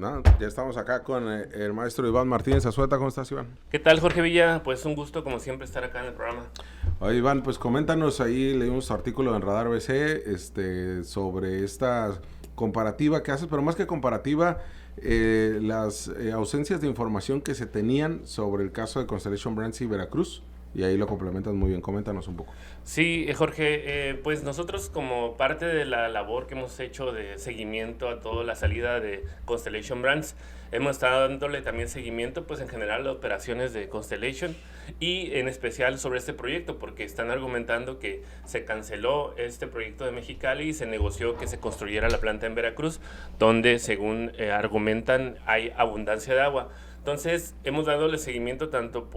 No, ya estamos acá con el maestro Iván Martínez Azueta. ¿Cómo estás, Iván? ¿Qué tal, Jorge Villa? Pues un gusto, como siempre, estar acá en el programa. Oye, Iván, pues coméntanos, ahí leímos tu artículo en Radar BC sobre esta comparativa que haces, pero más que comparativa, las ausencias de información que se tenían sobre el caso de Constellation Brands y Veracruz, y ahí lo complementas muy bien. Coméntanos un poco. Sí, Jorge, pues nosotros como parte de la labor que hemos hecho de seguimiento a toda la salida de Constellation Brands, hemos estado dándole también seguimiento pues en general a operaciones de Constellation y en especial sobre este proyecto, porque están argumentando que se canceló este proyecto de Mexicali y se negoció que se construyera la planta en Veracruz, donde según argumentan hay abundancia de agua. Entonces, hemos dado seguimiento tanto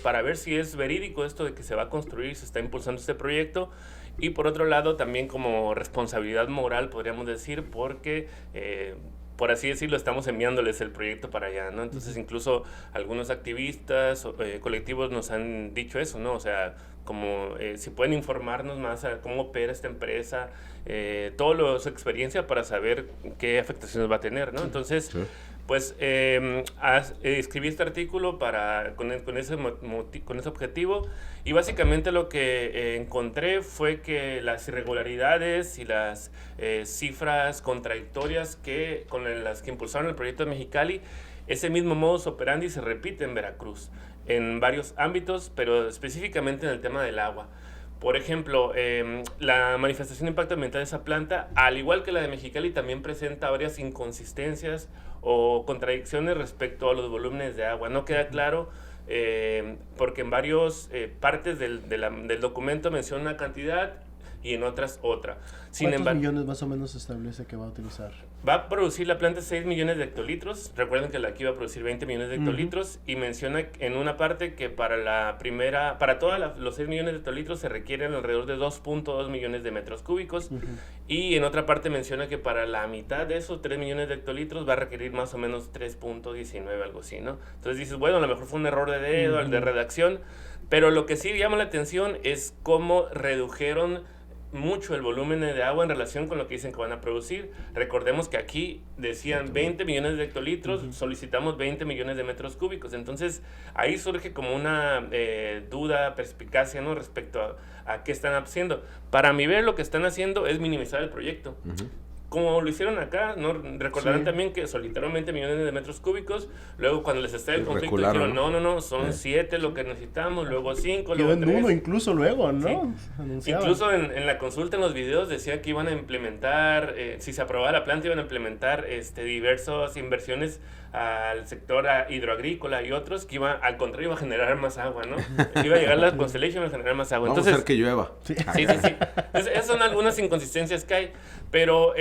para ver si es verídico esto de que se va a construir, se está impulsando este proyecto, y por otro lado también como responsabilidad moral, podríamos decir, porque, por así decirlo, estamos enviándoles el proyecto para allá, ¿no? Entonces, incluso algunos activistas, colectivos nos han dicho eso, ¿no? O sea, como si pueden informarnos más a cómo opera esta empresa, toda su experiencia para saber qué afectaciones va a tener, ¿no? Entonces... Sí. Pues escribí este artículo con ese objetivo, y básicamente lo que encontré fue que las irregularidades y las cifras contradictorias con las que impulsaron el proyecto de Mexicali, ese mismo modus operandi se repite en Veracruz, en varios ámbitos, pero específicamente en el tema del agua. Por ejemplo, la manifestación de impacto ambiental de esa planta, al igual que la de Mexicali, también presenta varias inconsistencias o contradicciones respecto a los volúmenes de agua. No queda claro porque en varias partes del documento menciona una cantidad y en otras otra. ¿Cuántos millones más o menos se establece que va a utilizar? Va a producir la planta 6 millones de hectolitros. Recuerden que la aquí va a producir 20 millones de hectolitros, y menciona en una parte que para todos los 6 millones de hectolitros se requieren alrededor de 2.2 millones de metros cúbicos, y en otra parte menciona que para la mitad de esos 3 millones de hectolitros va a requerir más o menos 3.19, algo así, ¿no? Entonces dices, bueno, a lo mejor fue un error de dedo, de redacción, pero lo que sí llama la atención es cómo redujeron mucho el volumen de agua en relación con lo que dicen que van a producir. Recordemos que aquí decían 20 millones de hectolitros, solicitamos 20 millones de metros cúbicos. Entonces ahí surge como una duda, perspicacia, ¿no? Respecto a qué están haciendo. Para mi ver, lo que están haciendo es minimizar el proyecto. Como lo hicieron acá, ¿no? Recordarán también que solicitaron 20 millones de metros cúbicos, luego cuando les estalló el conflicto dijeron, no, son 7 lo que necesitamos, luego 5, luego 3. Uno incluso luego, ¿no? Sí. Incluso en la consulta, en los videos, decía que iban a implementar, si se aprobaba la planta, iban a implementar diversas inversiones al sector hidroagrícola y otros, que al contrario, iba a generar más agua, ¿no? Iba a llegar la Constellation a generar más agua. Vamos a hacer que llueva. Sí. Entonces, esas son algunas inconsistencias que hay, pero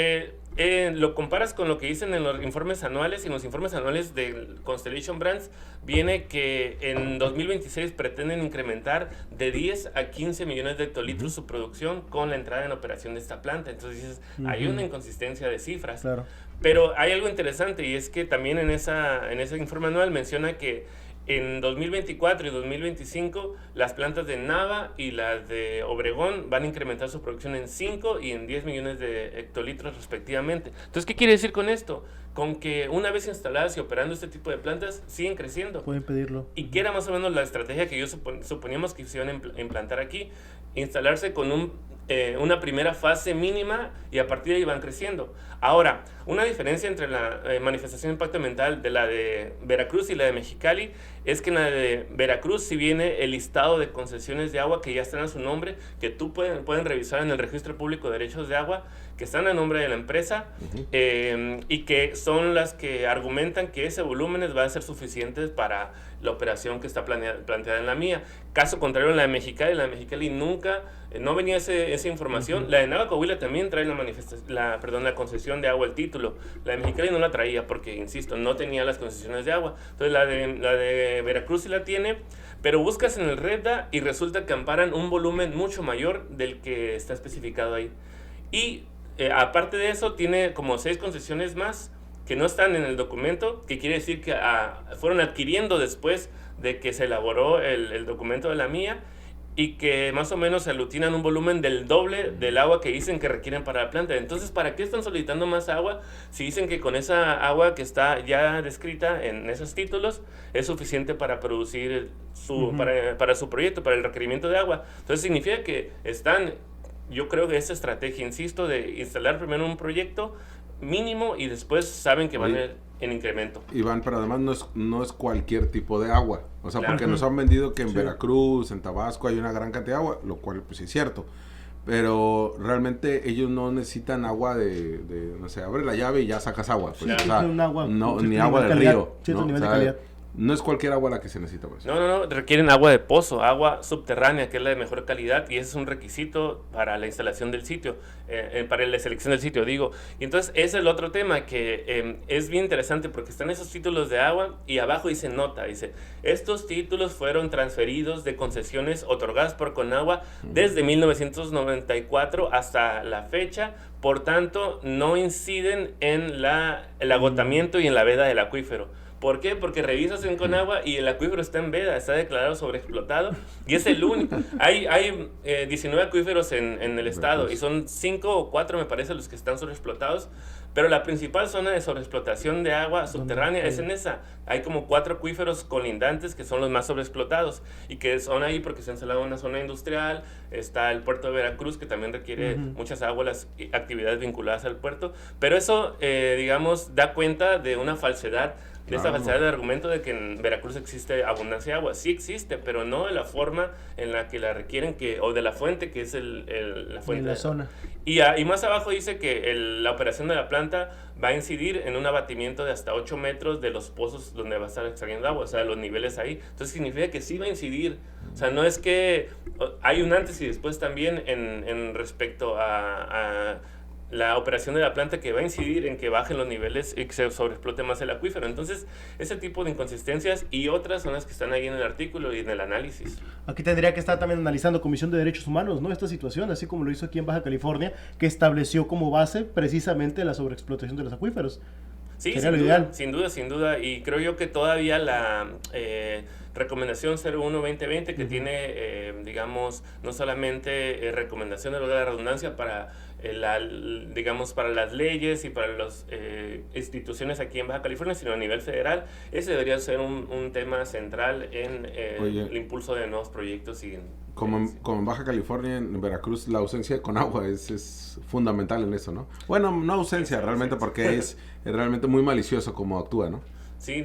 lo comparas con lo que dicen en los informes anuales, y en los informes anuales de Constellation Brands viene que en 2026 pretenden incrementar de 10 a 15 millones de hectolitros su producción con la entrada en operación de esta planta. Entonces dices, hay una inconsistencia de cifras. Claro. Pero hay algo interesante, y es que también en ese informe anual menciona que en 2024 y 2025 las plantas de Nava y las de Obregón van a incrementar su producción en 5 y en 10 millones de hectolitros respectivamente. Entonces, ¿qué quiere decir con esto? Con que una vez instaladas y operando este tipo de plantas, siguen creciendo. Pueden pedirlo. Y que era más o menos la estrategia que suponíamos que se iban a implantar aquí, instalarse con una primera fase mínima, y a partir de ahí van creciendo. Ahora, una diferencia entre la manifestación de impacto ambiental de la de Veracruz y la de Mexicali es que en la de Veracruz sí viene el listado de concesiones de agua que ya están a su nombre, que pueden revisar en el Registro Público de Derechos de Agua, que están a nombre de la empresa, y que son las que argumentan que ese volumen va a ser suficiente para la operación que está planteada en la mía. Caso contrario, en la de Mexicali nunca, no venía esa información. La de Nava Coahuila también trae la concesión de agua, el título. La de Mexicali no la traía porque, insisto, no tenía las concesiones de agua. Entonces la de Veracruz sí la tiene, pero buscas en el REDA y resulta que amparan un volumen mucho mayor del que está especificado ahí. Y aparte de eso, tiene como 6 concesiones más que no están en el documento, que quiere decir que fueron adquiriendo después de que se elaboró el documento de la mía, y que más o menos se aglutinan un volumen del doble del agua que dicen que requieren para la planta. Entonces, ¿para qué están solicitando más agua si dicen que con esa agua que está ya descrita en esos títulos es suficiente para producir para su proyecto, para el requerimiento de agua? Entonces significa que están, yo creo que esa estrategia, insisto, de instalar primero un proyecto mínimo y después saben que van en incremento. Iván, pero además no es cualquier tipo de agua. O sea, Claro. porque nos han vendido que en Veracruz, en Tabasco hay una gran cantidad de agua, lo cual pues sí es cierto. Pero realmente ellos no necesitan agua no sé, abre la llave y ya sacas agua. Pues, Claro. o sea, Un agua no, con ni cierto agua nivel del de calidad, río. cierto ¿no? nivel O de sea, calidad. no es cualquier agua la que se necesita. Pues. No, requieren agua de pozo, agua subterránea, que es la de mejor calidad, y ese es un requisito para la instalación del sitio, para la selección del sitio, digo. Y entonces ese es el otro tema que es bien interesante porque están esos títulos de agua y abajo dice nota, dice, estos títulos fueron transferidos de concesiones otorgadas por Conagua desde 1994 hasta la fecha, por tanto no inciden en el agotamiento y en la veda del acuífero. ¿Por qué? Porque revisas en Conagua y el acuífero está en veda, está declarado sobreexplotado y es el único. Hay 19 acuíferos en el estado y son 5 o 4 me parece los que están sobreexplotados, pero la principal zona de sobreexplotación de agua subterránea es en esa. Hay como 4 acuíferos colindantes que son los más sobreexplotados y que son ahí porque se ha instalado una zona industrial, está el puerto de Veracruz que también requiere muchas aguas, las actividades vinculadas al puerto, pero eso, digamos, da cuenta de una falsedad. De esta falsedad de argumento de que en Veracruz existe abundancia de agua. Sí existe, pero no de la forma en la que la requieren, o de la fuente, que es la fuente. En la zona. Y más abajo dice que la operación de la planta va a incidir en un abatimiento de hasta 8 metros de los pozos donde va a estar extrayendo agua, o sea, los niveles ahí. Entonces significa que sí va a incidir. O sea, no es que hay un antes y después también en respecto a la operación de la planta que va a incidir en que bajen los niveles y que se sobreexplote más el acuífero. Entonces, ese tipo de inconsistencias y otras son las que están ahí en el artículo y en el análisis. Aquí tendría que estar también analizando Comisión de Derechos Humanos, ¿no? Esta situación, así como lo hizo aquí en Baja California, que estableció como base precisamente la sobreexplotación de los acuíferos. Sí, sin duda. Y creo yo que todavía la recomendación 01-2020 que tiene, digamos, no solamente recomendación de la redundancia para digamos, para las leyes y para las instituciones aquí en Baja California, sino a nivel federal, ese debería ser un tema central en el impulso de nuevos proyectos. Como en Baja California, en Veracruz, la ausencia con agua es fundamental en eso, ¿no? Bueno, no ausencia realmente, porque es realmente muy malicioso como actúa, ¿no? Sí.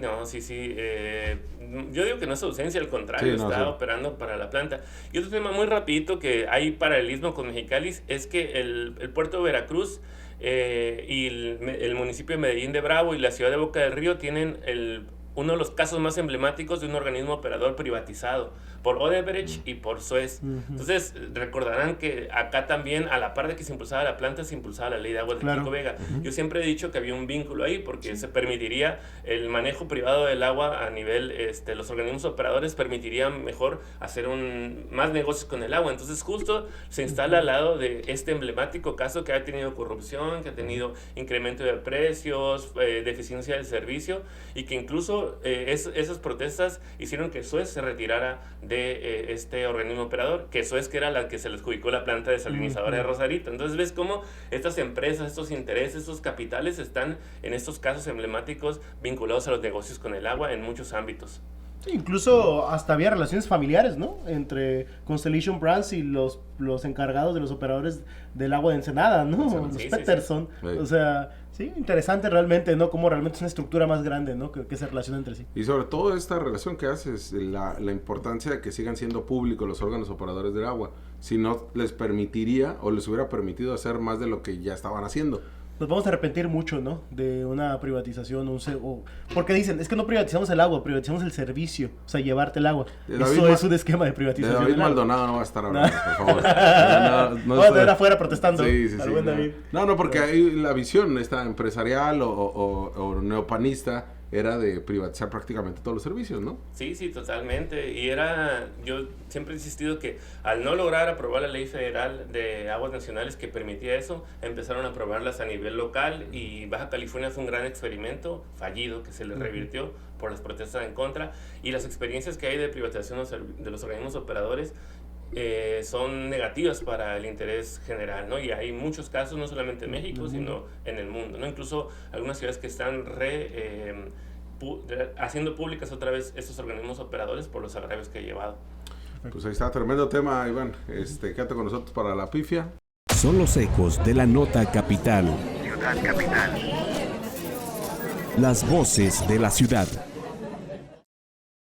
Yo digo que no es ausencia, al contrario, está operando para la planta. Y otro tema muy rapidito que hay paralelismo con Mexicali es que el puerto de Veracruz y el municipio de Medellín de Bravo y la ciudad de Boca del Río tienen uno de los casos más emblemáticos de un organismo operador privatizado por Odebrecht y por Suez. Entonces, recordarán que acá también, a la par de que se impulsaba la planta, se impulsaba la ley de aguas de Pico Vega. Yo siempre he dicho que había un vínculo ahí porque se permitiría el manejo privado del agua a nivel, los organismos operadores permitirían mejor hacer más negocios con el agua. Entonces, justo se instala al lado de este emblemático caso que ha tenido corrupción, que ha tenido incremento de precios, deficiencia del servicio y que incluso esas protestas hicieron que Suez se retirara de este organismo operador, que Suez que era la que se le adjudicó la planta desalinizadora de Rosarito. Entonces ves cómo estas empresas, estos intereses, estos capitales están en estos casos emblemáticos vinculados a los negocios con el agua en muchos ámbitos. Sí, incluso hasta había relaciones familiares, ¿no? Entre Constellation Brands y los encargados de los operadores del agua de Ensenada, ¿no? Los Peterson. Sí. O sea, sí, interesante realmente, ¿no? Cómo realmente es una estructura más grande, ¿no? Que se relaciona entre sí. Y sobre todo esta relación que haces, la importancia de que sigan siendo públicos los órganos operadores del agua. Si no, les permitiría o les hubiera permitido hacer más de lo que ya estaban haciendo. Nos vamos a arrepentir mucho, ¿no? De una privatización, porque dicen, es que no privatizamos el agua, privatizamos el servicio, o sea, llevarte el agua. Eso es un esquema de privatización. De David Maldonado no va a estar hablando, por favor. No va a estar afuera protestando. Sí. David. No, porque ahí la visión esta empresarial o neopanista era de privatizar prácticamente todos los servicios, ¿no? Sí, totalmente. Y yo siempre he insistido que al no lograr aprobar la ley federal de aguas nacionales que permitía eso, empezaron a aprobarlas a nivel local y Baja California fue un gran experimento fallido que se le revirtió por las protestas en contra y las experiencias que hay de privatización de los organismos operadores son negativas para el interés general, ¿no? Y hay muchos casos, no solamente en México, sino en el mundo, ¿no? Incluso algunas ciudades que están haciendo públicas otra vez estos organismos operadores por los agravios que he llevado. Pues ahí está, tremendo tema, Iván. Quédate con nosotros para la pifia. Son los ecos de la nota capital. Ciudad Capital. Las voces de la ciudad.